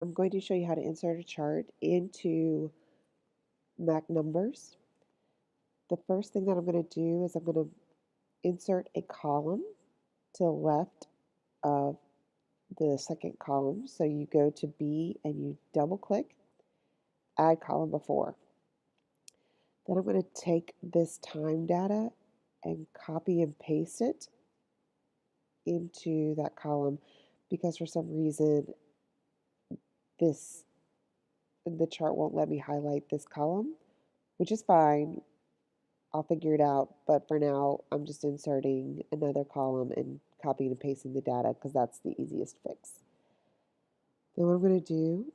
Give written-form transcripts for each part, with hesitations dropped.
I'm going to show you how to insert a chart into Mac Numbers. The first thing that I'm going to do is I'm going to insert a column to the left of the second column. So you go to B and you double click, add column before. Then I'm going to take this time data and copy and paste it into that column because for some reason the chart won't let me highlight this column, which is fine. I'll figure it out, but for now, I'm just inserting another column and copying and pasting the data because that's the easiest fix. Then what I'm going to do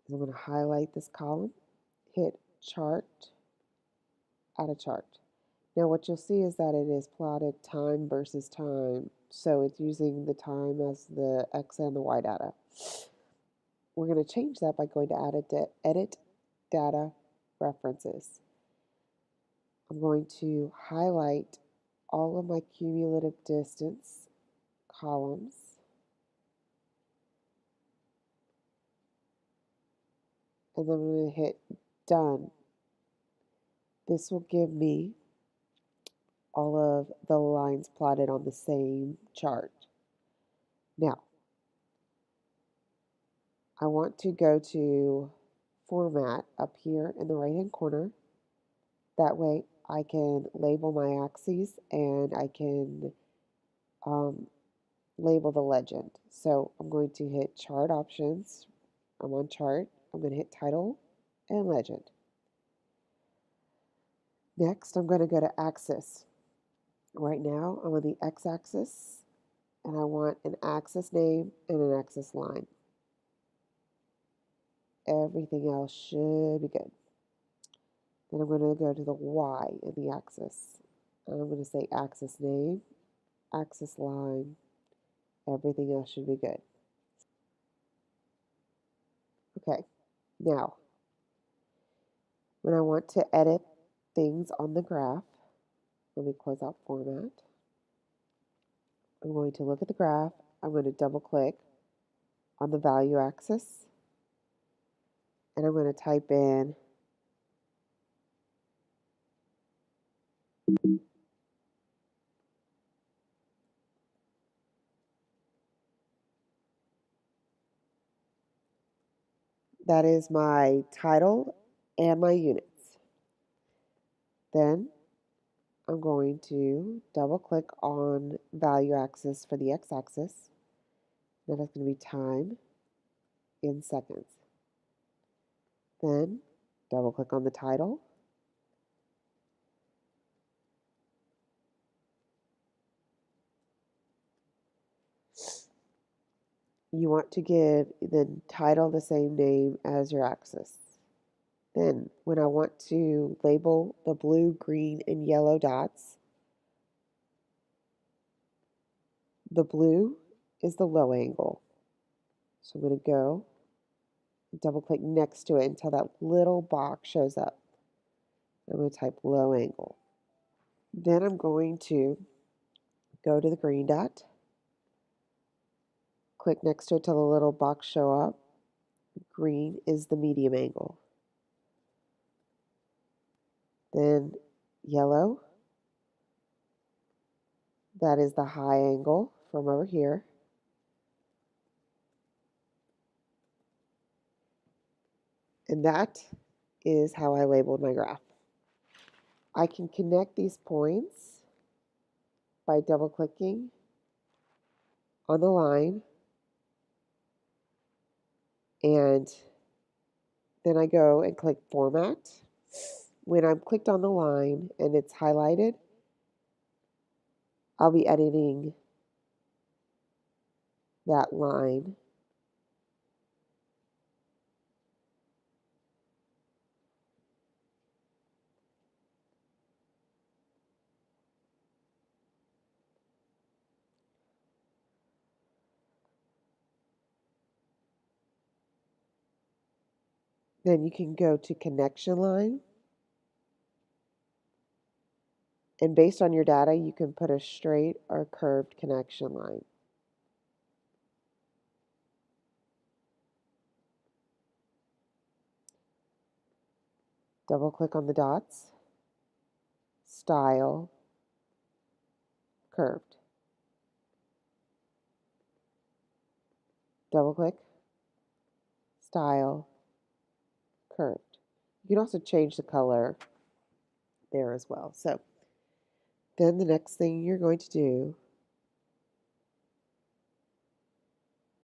is I'm going to highlight this column, hit Chart, Add a Chart. Now what you'll see is that it is plotted time versus time, so it's using the time as the X and the Y data. We're going to change that by going to Edit Data References. I'm going to highlight all of my cumulative distance columns. And then I'm going to hit Done. This will give me all of the lines plotted on the same chart. Now, I want to go to Format up here in the right-hand corner. That way I can label my axes and I can label the legend. So I'm going to hit Chart Options. I'm on Chart. I'm going to hit Title and Legend. Next, I'm going to go to Axis. Right now, I'm on the X-axis, and I want an axis name and an axis line. Everything else should be good. Then I'm going to go to the Y in the axis. And I'm going to say axis name, axis line. Everything else should be good. Okay, now, when I want to edit things on the graph, let me close out Format. I'm going to look at the graph. I'm going to double click on the value axis. And I'm going to type in that is my title and my units. Then I'm going to double click on value axis for the x-axis. That is going to be time in seconds. Then double click on the title. You want to give the title the same name as your axis. Then when I want to label the blue, green, and yellow dots, the blue is the low angle. So I'm going to go double click next to it until that little box shows up. I'm going to type low angle. Then I'm going to go to the green dot, click next to it till the little box show up. Green is the medium angle. Then yellow, that is the high angle from over here. And that is how I labeled my graph. I can connect these points by double clicking on the line, and then I go and click Format. When I'm clicked on the line and it's highlighted, I'll be editing that line. Then you can go to connection line. And based on your data, you can put a straight or curved connection line. Double click on the dots, style, curved. Double click, style, curved. You can also change the color there as well. So then the next thing you're going to do